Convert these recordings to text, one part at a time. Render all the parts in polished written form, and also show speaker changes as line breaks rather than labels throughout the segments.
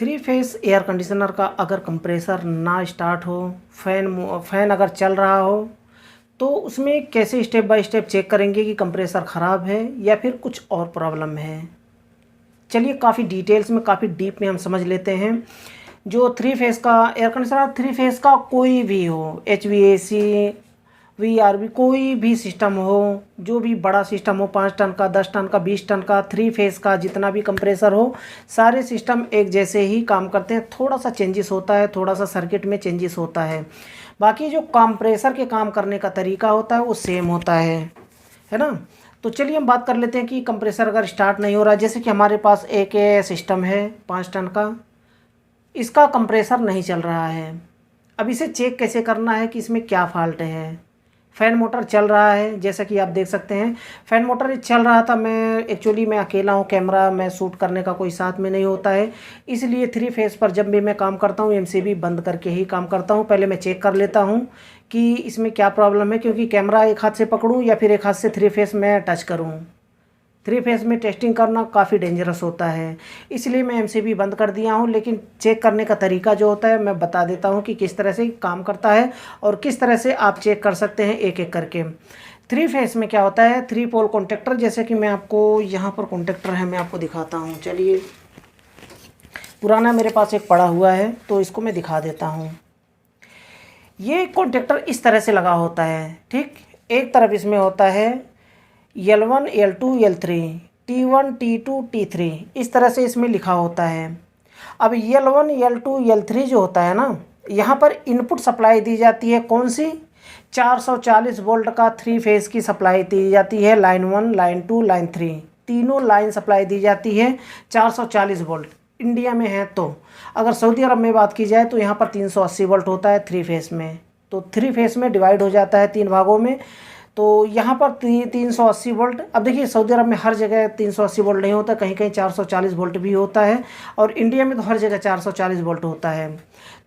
Three phase air conditioner का अगर compressor ना स्टार्ट हो, फैन अगर चल रहा हो, तो उसमें कैसे स्टेप बाय स्टेप चेक करेंगे कि कंप्रेसर ख़राब है या फिर कुछ और प्रॉब्लम है। चलिए काफ़ी डिटेल्स में, काफ़ी डीप में हम समझ लेते हैं। जो थ्री फेस का एयर कंडीशनर, थ्री फेस का कोई भी हो, HVAC, VRV, कोई भी सिस्टम हो, जो भी बड़ा सिस्टम हो, 5 टन का, 10 टन का, 20 टन का, थ्री फेस का जितना भी कंप्रेसर हो, सारे सिस्टम एक जैसे ही काम करते हैं। थोड़ा सा चेंजेस होता है, थोड़ा सा सर्किट में चेंजेस होता है, बाकी जो कंप्रेसर के काम करने का तरीका होता है वो सेम होता है ना। तो चलिए हम बात कर लेते हैं कि कंप्रेसर अगर स्टार्ट नहीं हो रहा है, जैसे कि हमारे पास एक सिस्टम है 5 टन का, इसका कंप्रेसर नहीं चल रहा है। अब इसे चेक कैसे करना है कि इसमें क्या फॉल्ट है। फ़ैन मोटर चल रहा है, जैसा कि आप देख सकते हैं फ़ैन मोटर चल रहा था। मैं अकेला हूँ, कैमरा में शूट करने का कोई साथ में नहीं होता है, इसलिए थ्री फेस पर जब भी मैं काम करता हूँ MCB बंद करके ही काम करता हूँ। पहले मैं चेक कर लेता हूँ कि इसमें क्या प्रॉब्लम है, क्योंकि कैमरा एक हाथ से पकड़ूँ या फिर एक हाथ से थ्री फेस में टच करूँ। थ्री फेस में टेस्टिंग करना काफ़ी डेंजरस होता है, इसलिए मैं MCB बंद कर दिया हूँ। लेकिन चेक करने का तरीका जो होता है मैं बता देता हूँ कि किस तरह से काम करता है और किस तरह से आप चेक कर सकते हैं एक एक करके। थ्री फेस में क्या होता है, 3 पोल कॉन्टेक्टर, जैसे कि मैं आपको यहाँ पर कॉन्टेक्टर है, मैं आपको दिखाता हूँ। चलिए, पुराना मेरे पास एक पड़ा हुआ है तो इसको मैं दिखा देता हूँ। ये कॉन्टेक्टर इस तरह से लगा होता है, ठीक। एक तरफ इसमें होता है L1, L2, L3, T1, T2, T3, इस तरह से इसमें लिखा होता है। अब L1, L2, L3 जो होता है ना, यहाँ पर इनपुट सप्लाई दी जाती है कौन सी, 440 वोल्ट का थ्री फेज़ की सप्लाई दी जाती है। लाइन 1, लाइन 2, लाइन 3, तीनों लाइन सप्लाई दी जाती है 440 वोल्ट इंडिया में है। तो अगर सऊदी अरब में बात की जाए तो यहाँ पर 380 वोल्ट होता है थ्री फेस में। तो थ्री फेस में डिवाइड हो जाता है 3 भागों में, तो यहाँ पर 380 वोल्ट। अब देखिए सऊदी अरब में हर जगह 380 वोल्ट नहीं होता, कहीं कहीं 440 वोल्ट भी होता है, और इंडिया में तो हर जगह 440 वोल्ट होता है।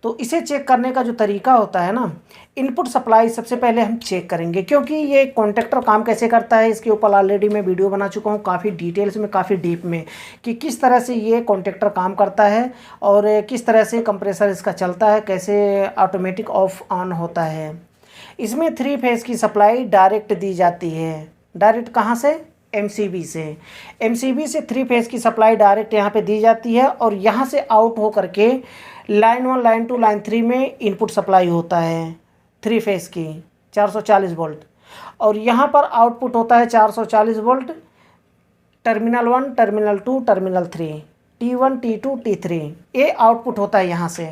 तो इसे चेक करने का जो तरीका होता है ना, इनपुट सप्लाई सबसे पहले हम चेक करेंगे, क्योंकि ये कॉन्टेक्टर काम कैसे करता है इसके ऊपर ऑलरेडी मैं वीडियो बना चुका हूँ काफ़ी डिटेल्स में, काफ़ी डीप में, कि किस तरह से ये कॉन्टेक्टर काम करता है और किस तरह से कंप्रेसर इसका चलता है, कैसे ऑटोमेटिक ऑफ ऑन होता है। इसमें थ्री फेस की सप्लाई डायरेक्ट दी जाती है। डायरेक्ट कहाँ से, MCB से। MCB से थ्री फेस की सप्लाई डायरेक्ट यहाँ पे दी जाती है, और यहाँ से आउट हो करके लाइन 1, लाइन 2, लाइन 3 में इनपुट सप्लाई होता है थ्री फेस की 440 वोल्ट, और यहाँ पर आउटपुट होता है 440 volt, terminal 1, terminal 2, terminal 3, T1, T2, T3, ये आउटपुट होता है यहाँ से।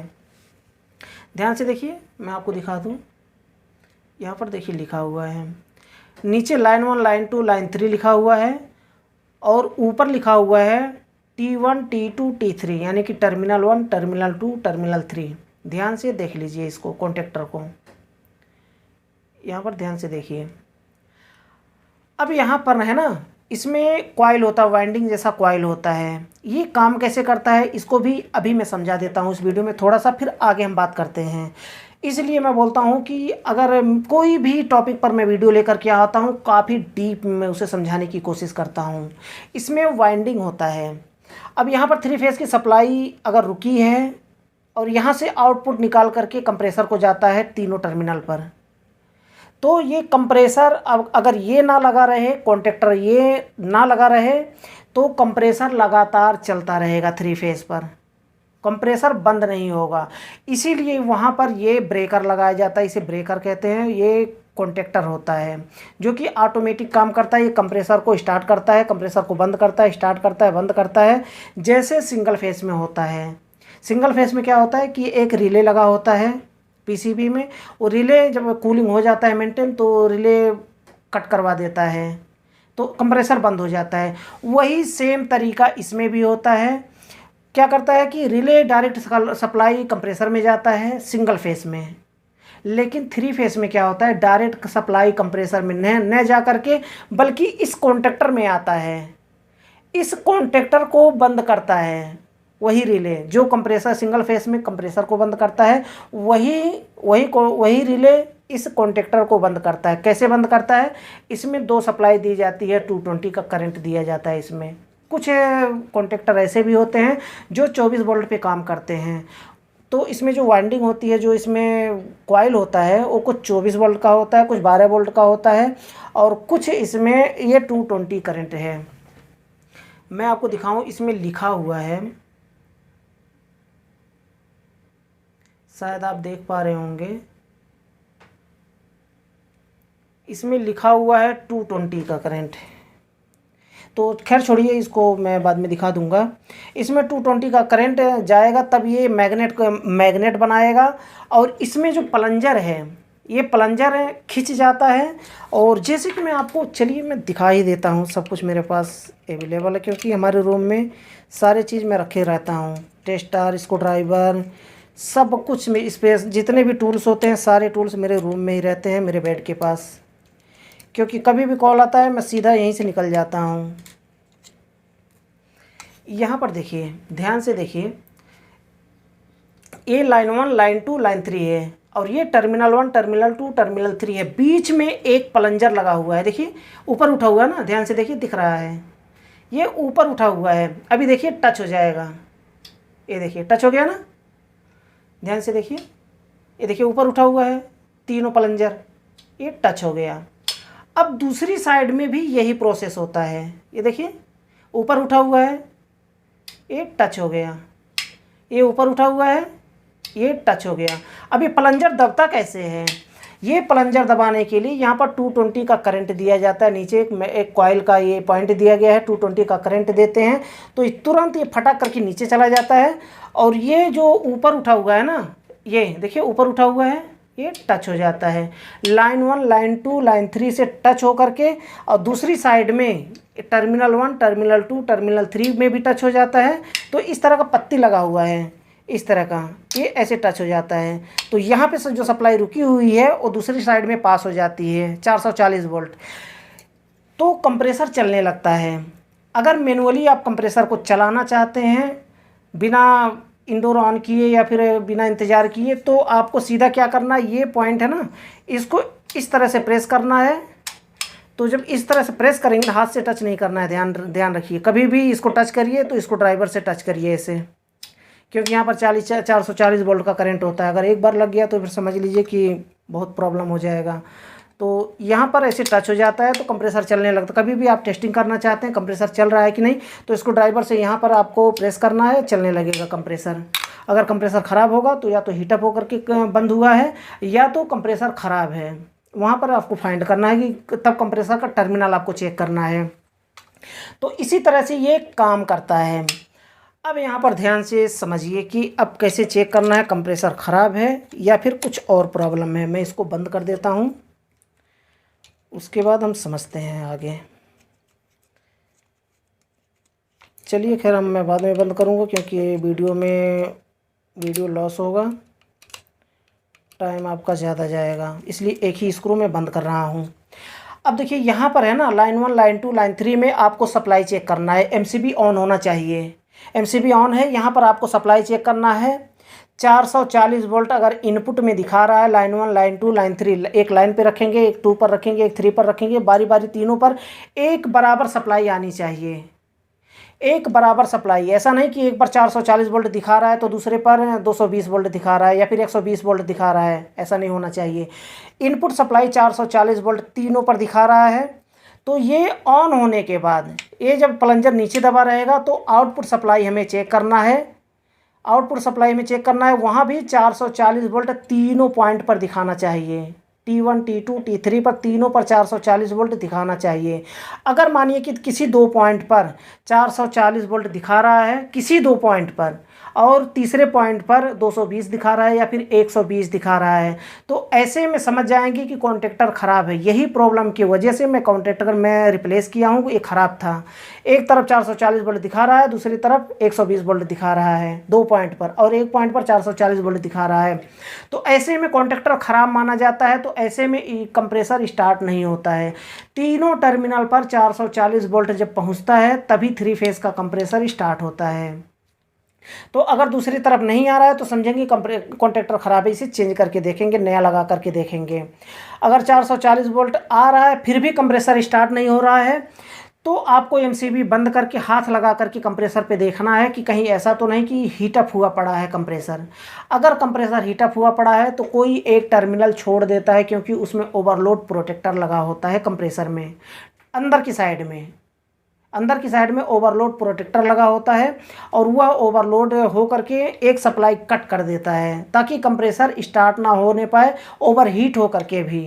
ध्यान से देखिए, मैं आपको दिखा दूँ। यहाँ पर देखिए लिखा हुआ है, नीचे लाइन 1, लाइन 2, लाइन 3 लिखा हुआ है, और ऊपर लिखा हुआ है T1, T2, T3, यानी कि टर्मिनल 1, टर्मिनल 2, टर्मिनल 3। ध्यान से देख लीजिए इसको, कॉन्टेक्टर को यहाँ पर ध्यान से देखिए। अब यहाँ पर है ना, इसमें कॉइल होता है, वाइंडिंग जैसा कॉइल होता है। ये काम कैसे करता है इसको भी अभी मैं समझा देता हूँ इस वीडियो में थोड़ा सा, फिर आगे हम बात करते हैं। इसलिए मैं बोलता हूँ कि अगर कोई भी टॉपिक पर मैं वीडियो लेकर के आता हूँ, काफ़ी डीप में उसे समझाने की कोशिश करता हूँ। इसमें वाइंडिंग होता है। अब यहाँ पर थ्री फेस की सप्लाई अगर रुकी है, और यहाँ से आउटपुट निकाल करके कंप्रेसर को जाता है तीनों टर्मिनल पर, तो ये कंप्रेसर अब अगर ये ना लगा रहे, कॉन्टेक्टर ये ना लगा रहे, तो कंप्रेसर लगातार चलता रहेगा थ्री फेस पर, कंप्रेसर बंद नहीं होगा। इसीलिए वहाँ पर ये ब्रेकर लगाया जाता है, इसे ब्रेकर कहते हैं। ये कॉन्टेक्टर होता है जो कि ऑटोमेटिक काम करता है। ये कंप्रेसर को स्टार्ट करता है, कंप्रेसर को बंद करता है, स्टार्ट करता है, बंद करता है, जैसे सिंगल फेस में होता है। सिंगल फेस में क्या होता है कि एक रिले लगा होता है PCB में, और रिले जब कूलिंग हो जाता है मेंटेन, तो रिले कट करवा देता है, तो कंप्रेसर बंद हो जाता है। वही सेम तरीका इसमें भी होता है। क्या करता है कि रिले डायरेक्ट सप्लाई कंप्रेसर में जाता है सिंगल फेस में, लेकिन थ्री फेस में क्या होता है, डायरेक्ट सप्लाई कंप्रेसर में न जा करके, बल्कि इस कॉन्टेक्टर में आता है। इस कॉन्टेक्टर को बंद करता है वही रिले, जो कंप्रेसर सिंगल फेस में कंप्रेसर को बंद करता है, वही रिले इस कॉन्टेक्टर को बंद करता है। कैसे बंद करता है, इसमें 2 सप्लाई दी जाती है, 220 का करंट दिया जाता है इसमें कुछ कॉन्टेक्टर ऐसे भी होते हैं जो 24 वोल्ट पे काम करते हैं। तो इसमें जो वाइंडिंग होती है, जो इसमें कॉइल होता है, वो कुछ 24 वोल्ट का होता है, कुछ 12 वोल्ट का होता है, और कुछ इसमें ये 220 करंट है। मैं आपको दिखाऊं, इसमें लिखा हुआ है, शायद आप देख पा रहे होंगे, इसमें लिखा हुआ है 220 का करंट। तो खैर छोड़िए, इसको मैं बाद में दिखा दूंगा। इसमें 220 का करंट जाएगा तब ये मैग्नेट बनाएगा, और इसमें जो प्लंजर है, ये प्लंजर खिंच जाता है। और जैसे कि मैं आपको, चलिए मैं दिखा ही देता हूँ, सब कुछ मेरे पास अवेलेबल है, क्योंकि हमारे रूम में सारे चीज़ मैं रखे रहता हूँ, टेस्टर, स्क्रू ड्राइवर, सब कुछ में स्पेस, जितने भी टूल्स होते हैं सारे टूल्स मेरे रूम में ही रहते हैं, मेरे बेड के पास, क्योंकि कभी भी कॉल आता है मैं सीधा यहीं से निकल जाता हूँ। यहाँ पर देखिए, ध्यान से देखिए, ये लाइन 1, लाइन 2, लाइन 3 है, और ये टर्मिनल 1, टर्मिनल 2, टर्मिनल 3 है। बीच में एक प्लंजर लगा हुआ है, देखिए ऊपर उठा हुआ है ना, ध्यान से देखिए, दिख रहा है, ये ऊपर उठा हुआ है। अभी देखिए टच हो जाएगा, ये देखिए टच हो गया ना, ध्यान से देखिए, ये देखिए ऊपर उठा हुआ है, तीनों प्लंजर, ये टच हो गया। अब दूसरी साइड में भी यही प्रोसेस होता है, ये देखिए ऊपर उठा हुआ है, ये टच हो गया, ये ऊपर उठा हुआ है, ये टच हो गया। अब ये प्लंजर दबता कैसे है? ये प्लंजर दबाने के लिए यहाँ पर 220 का करंट दिया जाता है, नीचे एक कॉइल का ये पॉइंट दिया गया है, 220 का करंट देते हैं तो तुरंत ये फटक करके नीचे चला जाता है। और ये जो ऊपर उठा हुआ है ना, ये देखिए ऊपर उठा हुआ है, ये टच हो जाता है, लाइन 1, लाइन 2, लाइन 3 से टच हो करके, और दूसरी साइड में टर्मिनल 1, टर्मिनल 2, टर्मिनल 3 में भी टच हो जाता है। तो इस तरह का पत्ती लगा हुआ है, इस तरह का, ये ऐसे टच हो जाता है। तो यहाँ पे जो सप्लाई रुकी हुई है वो दूसरी साइड में पास हो जाती है 440 वोल्ट, तो कंप्रेसर चलने लगता है। अगर मैनुअली आप कंप्रेसर को चलाना चाहते हैं बिना इंडोर ऑन किए या फिर बिना इंतज़ार किए, तो आपको सीधा क्या करना है, ये पॉइंट है ना, इसको इस तरह से प्रेस करना है। तो जब इस तरह से प्रेस करेंगे, हाथ से टच नहीं करना है, ध्यान रखिए, कभी भी इसको टच करिए तो इसको ड्राइवर से टच करिए ऐसे, क्योंकि यहाँ पर 440 वोल्ट का करंट होता है। अगर एक बार लग गया तो फिर समझ लीजिए कि बहुत प्रॉब्लम हो जाएगा। तो यहाँ पर ऐसे टच हो जाता है तो कंप्रेसर चलने लगता है। कभी भी आप टेस्टिंग करना चाहते हैं कंप्रेसर चल रहा है कि नहीं, तो इसको ड्राइवर से यहाँ पर आपको प्रेस करना है, चलने लगेगा कंप्रेसर। अगर कंप्रेसर ख़राब होगा तो या तो हीटअप होकर के बंद हुआ है, या तो कंप्रेसर ख़राब है, वहाँ पर आपको फाइंड करना है कि तब कंप्रेसर का टर्मिनल आपको चेक करना है। तो इसी तरह से ये काम करता है। अब यहाँ पर ध्यान से समझिए कि अब कैसे चेक करना है कंप्रेसर ख़राब है या फिर कुछ और प्रॉब्लम है। मैं इसको बंद कर देता हूँ, उसके बाद हम समझते हैं आगे। चलिए खैर, मैं बाद में बंद करूँगा क्योंकि वीडियो लॉस होगा, टाइम आपका ज़्यादा जाएगा, इसलिए एक ही स्क्रू में बंद कर रहा हूँ। अब देखिए यहाँ पर है ना, लाइन 1, लाइन 2, लाइन 3 में आपको सप्लाई चेक करना है। एमसीबी ऑन होना चाहिए, एमसीबी ऑन है। यहाँ पर आपको सप्लाई चेक करना है। 440 वोल्ट अगर इनपुट में दिखा रहा है, लाइन 1, लाइन 2, लाइन 3, एक लाइन पे रखेंगे, एक 2 पर रखेंगे, एक 3 पर रखेंगे, बारी बारी तीनों पर एक बराबर सप्लाई आनी चाहिए, एक बराबर सप्लाई। ऐसा नहीं कि एक पर 440 वोल्ट दिखा रहा है तो दूसरे पर 220 वोल्ट दिखा रहा है या फिर 120 वोल्ट दिखा रहा है, ऐसा नहीं होना चाहिए। इनपुट सप्लाई 440 वोल्ट तीनों पर दिखा रहा है। तो ये ऑन होने के बाद, ये जब प्लंजर नीचे दबा रहेगा तो आउटपुट सप्लाई हमें चेक करना है। आउटपुट सप्लाई में चेक करना है, वहाँ भी 440 वोल्ट तीनों पॉइंट पर दिखाना चाहिए। T1, T2, T3 पर तीनों पर 440 वोल्ट दिखाना चाहिए। अगर मानिए कि किसी 2 पॉइंट पर 440 वोल्ट दिखा रहा है, किसी 2 पॉइंट पर, और तीसरे पॉइंट पर 220 दिखा रहा है या फिर 120 दिखा रहा है, तो ऐसे में समझ जाएंगे कि कॉन्टेक्टर ख़राब है। यही प्रॉब्लम की वजह से मैं कॉन्टेक्टर में रिप्लेस किया हूँ, ये ख़राब था। एक तरफ 440 वोल्ट दिखा रहा है, दूसरी तरफ 120 वोल्ट दिखा रहा है 2 पॉइंट पर, और एक पॉइंट पर 440 वोल्ट दिखा रहा है। तो ऐसे में कॉन्टेक्टर ख़राब माना जाता है। तो ऐसे में कंप्रेसर स्टार्ट नहीं होता है। तीनों टर्मिनल पर 440 वोल्ट जब पहुँचता है तभी 3 फेज़ का कंप्रेसर स्टार्ट होता है। तो अगर दूसरी तरफ नहीं आ रहा है तो समझेंगे कॉन्टेक्टर ख़राब है, इसे चेंज करके देखेंगे, नया लगा करके देखेंगे। अगर 440 वोल्ट आ रहा है फिर भी कंप्रेसर स्टार्ट नहीं हो रहा है तो आपको एमसीबी बंद करके हाथ लगा करके कंप्रेसर पे देखना है कि कहीं ऐसा तो नहीं कि हीटअप हुआ पड़ा है कंप्रेसर। अगर कंप्रेसर हीटअप हुआ पड़ा है तो कोई एक टर्मिनल छोड़ देता है, क्योंकि उसमें ओवरलोड प्रोटेक्टर लगा होता है कंप्रेसर में। अंदर की साइड में ओवरलोड प्रोटेक्टर लगा होता है, और वह ओवरलोड हो करके एक सप्लाई कट कर देता है ताकि कंप्रेसर स्टार्ट ना होने पाए। ओवरहीट हो करके भी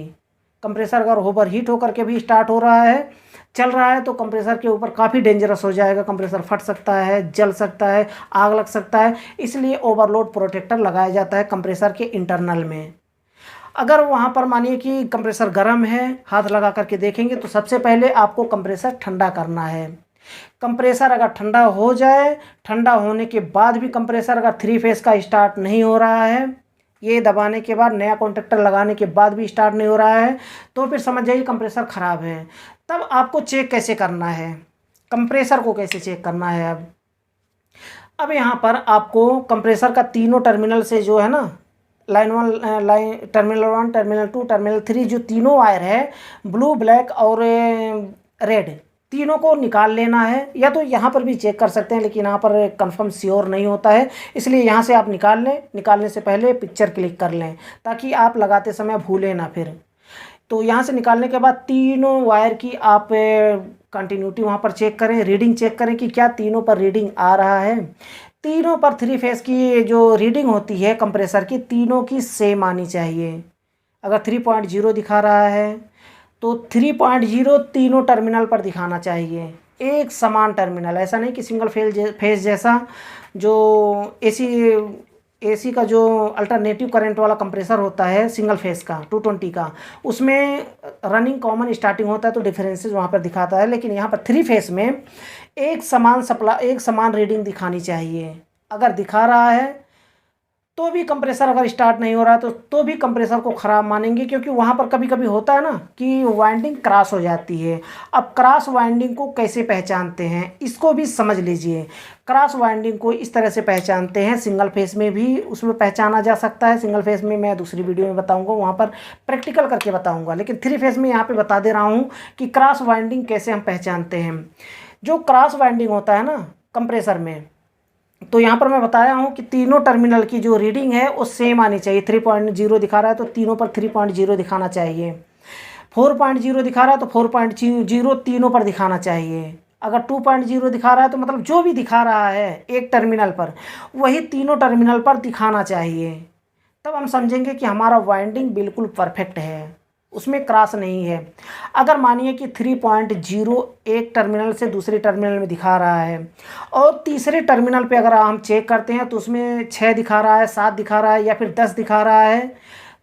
कंप्रेसर अगर ओवरहीट हो करके भी स्टार्ट हो रहा है, चल रहा है, तो कंप्रेसर के ऊपर काफ़ी डेंजरस हो जाएगा। कंप्रेसर फट सकता है, जल सकता है, आग लग सकता है। इसलिए ओवरलोड प्रोटेक्टर लगाया जाता है कंप्रेसर के इंटरनल में। अगर वहाँ पर मानिए कि कंप्रेसर गर्म है, हाथ लगा करके देखेंगे तो सबसे पहले आपको कंप्रेसर ठंडा करना है। कंप्रेसर अगर ठंडा हो जाए, ठंडा होने के बाद भी कंप्रेसर अगर 3 फेस का स्टार्ट नहीं हो रहा है, ये दबाने के बाद नया कॉन्टैक्टर लगाने के बाद भी स्टार्ट नहीं हो रहा है, तो फिर समझ जाइए कंप्रेसर ख़राब है। तब आपको चेक कैसे करना है, कंप्रेसर को कैसे चेक करना है। अब यहाँ पर आपको कंप्रेसर का तीनों टर्मिनल से जो है ना, लाइन 1 टर्मिनल 1 टर्मिनल 2 टर्मिनल 3 जो तीनों वायर है, ब्लू ब्लैक और रेड, तीनों को निकाल लेना है। या तो यहाँ पर भी चेक कर सकते हैं, लेकिन यहाँ पर कंफर्म श्योर नहीं होता है, इसलिए यहाँ से आप निकाल लें। निकालने से पहले पिक्चर क्लिक कर लें ताकि आप लगाते समय भूलें ना फिर। तो यहाँ से निकालने के बाद तीनों वायर की आप कंटिन्यूटी वहाँ पर चेक करें, रीडिंग चेक करें कि क्या तीनों पर रीडिंग आ रहा है। तीनों पर 3 फेस की जो रीडिंग होती है कंप्रेसर की, तीनों की सेम आनी चाहिए। अगर 3.0 दिखा रहा है तो 3.0 तीनों टर्मिनल पर दिखाना चाहिए, एक समान टर्मिनल। ऐसा नहीं कि सिंगल फेज जैसा जो एसी का जो अल्टरनेटिव करंट वाला कंप्रेसर होता है सिंगल फेस का 220 का, उसमें रनिंग कॉमन स्टार्टिंग होता है तो डिफरेंसेस वहाँ पर दिखाता है। लेकिन यहाँ पर 3 फेस में एक समान रीडिंग दिखानी चाहिए। अगर दिखा रहा है तो भी कंप्रेसर अगर स्टार्ट नहीं हो रहा है तो भी कंप्रेसर को ख़राब मानेंगे, क्योंकि वहाँ पर कभी कभी होता है ना कि वाइंडिंग क्रॉस हो जाती है। अब क्रॉस वाइंडिंग को कैसे पहचानते हैं, इसको भी समझ लीजिए। क्रॉस वाइंडिंग को इस तरह से पहचानते हैं, सिंगल फेस में भी उसमें पहचाना जा सकता है। सिंगल फेस में मैं दूसरी वीडियो में बताऊँगा, वहाँ पर प्रैक्टिकल करके बताऊँगा, लेकिन 3 फेस में यहाँ पर बता दे रहा हूँ कि क्रॉस वाइंडिंग कैसे हम पहचानते हैं। जो क्रॉस वाइंडिंग होता है ना कंप्रेसर में, तो यहाँ पर मैं बताया हूँ कि तीनों टर्मिनल की जो रीडिंग है वो सेम आनी चाहिए। 3.0 दिखा रहा है तो तीनों पर 3.0 दिखाना चाहिए। 4.0 दिखा रहा है तो 4.0 तीनों पर दिखाना चाहिए। अगर 2.0 दिखा रहा है तो मतलब जो भी दिखा रहा है एक टर्मिनल पर, वही तीनों टर्मिनल पर दिखाना चाहिए। तब हम समझेंगे कि हमारा वाइंडिंग बिल्कुल परफेक्ट है, उसमें क्रॉस नहीं है। अगर मानिए कि 3.0 एक टर्मिनल से दूसरे टर्मिनल में दिखा रहा है और तीसरे टर्मिनल पे अगर हम चेक करते हैं तो उसमें 6 दिखा रहा है, 7 दिखा रहा है या फिर 10 दिखा रहा है,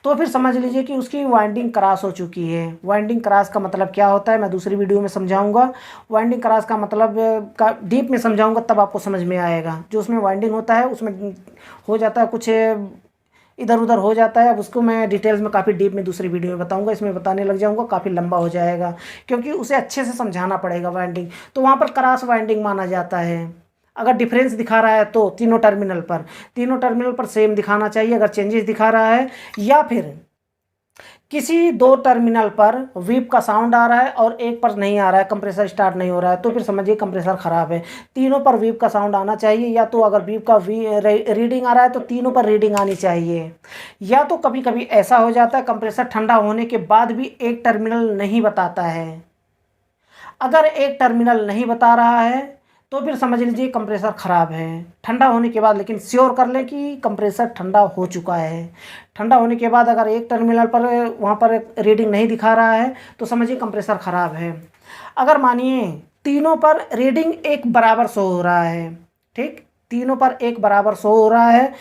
तो फिर समझ लीजिए कि उसकी वाइंडिंग क्रॉस हो चुकी है। वाइंडिंग क्रॉस का मतलब क्या होता है मैं दूसरी वीडियो में समझाऊंगा। वाइंडिंग क्रॉस का मतलब का डीप में समझाऊंगा, तब आपको समझ में आएगा। जो उसमें वाइंडिंग होता है उसमें हो जाता है कुछ इधर उधर हो जाता है। अब उसको मैं डिटेल्स में काफ़ी डीप में दूसरी वीडियो में बताऊंगा, इसमें बताने लग जाऊंगा काफ़ी लंबा हो जाएगा, क्योंकि उसे अच्छे से समझाना पड़ेगा वाइंडिंग। तो वहाँ पर क्रॉस वाइंडिंग माना जाता है। अगर डिफरेंस दिखा रहा है तो तीनों टर्मिनल पर सेम दिखाना चाहिए। अगर चेंजेस दिखा रहा है या फिर किसी 2 टर्मिनल पर वीप का साउंड आ रहा है और एक पर नहीं आ रहा है, कंप्रेसर स्टार्ट नहीं हो रहा है, तो फिर समझिए कंप्रेसर ख़राब है। तीनों पर वीप का साउंड आना चाहिए, या तो अगर वीप का रीडिंग आ रहा है तो तीनों पर रीडिंग आनी चाहिए। या तो कभी कभी ऐसा हो जाता है कंप्रेसर ठंडा होने के बाद भी एक टर्मिनल नहीं बताता है। अगर एक टर्मिनल नहीं बता रहा है तो फिर समझ लीजिए कंप्रेसर ख़राब है। ठंडा होने के बाद लेकिन श्योर कर लें कि कंप्रेसर ठंडा हो चुका है। ठंडा होने के बाद अगर एक टर्मिनल पर वहाँ पर रीडिंग नहीं दिखा रहा है तो समझिए कंप्रेसर ख़राब है। अगर मानिए तीनों पर रीडिंग एक बराबर शो हो रहा है, ठीक, तीनों पर एक बराबर शो हो रहा है,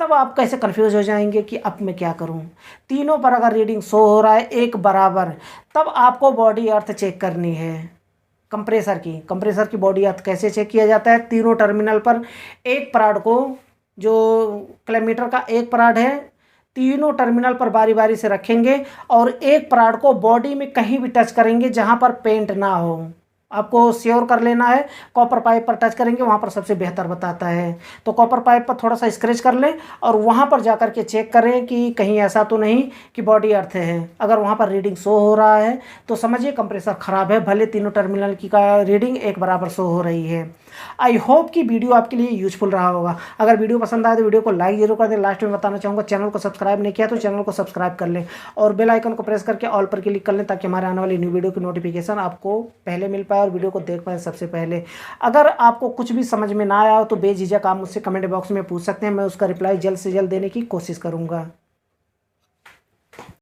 तब आप कैसे कंफ्यूज हो जाएंगे कि अब मैं क्या करूं। तीनों पर अगर रीडिंग शो हो रहा है एक बराबर, तब आपको बॉडी अर्थ चेक करनी है। कंप्रेसर की बॉडी अर्थ कैसे चेक किया जाता है, तीनों टर्मिनल पर एक पराड को, जो क्लैमीटर का एक पराड है, तीनों टर्मिनल पर बारी बारी से रखेंगे और एक पराड को बॉडी में कहीं भी टच करेंगे जहां पर पेंट ना हो। आपको श्योर कर लेना है। कॉपर पाइप पर टच करेंगे, वहाँ पर सबसे बेहतर बताता है। तो कॉपर पाइप पर थोड़ा सा स्क्रैच कर लें और वहाँ पर जा कर के चेक करें कि कहीं ऐसा तो नहीं कि बॉडी अर्थ है। अगर वहाँ पर रीडिंग शो हो रहा है तो समझिए कंप्रेसर ख़राब है, भले तीनों टर्मिनल की का रीडिंग एक बराबर शो हो रही है। आई होप कि वीडियो आपके लिए यूजफुल रहा होगा। अगर वीडियो पसंद आए तो वीडियो को लाइक जरूर कर दें। लास्ट में बताना चाहूँगा, चैनल को सब्सक्राइब नहीं किया तो चैनल को सब्सक्राइब कर लें और बेल आइकन को प्रेस करके ऑल पर क्लिक कर लें, ताकि हमारे आने वाली न्यू वीडियो की नोटिफिकेशन आपको पहले मिल पाए और वीडियो को देख पाए सबसे पहले। अगर आपको कुछ भी समझ में ना आया हो तो बेझिझक आप मुझसे कमेंट बॉक्स में पूछ सकते हैं, मैं उसका रिप्लाई जल्द से जल्द देने की कोशिश करूँगा।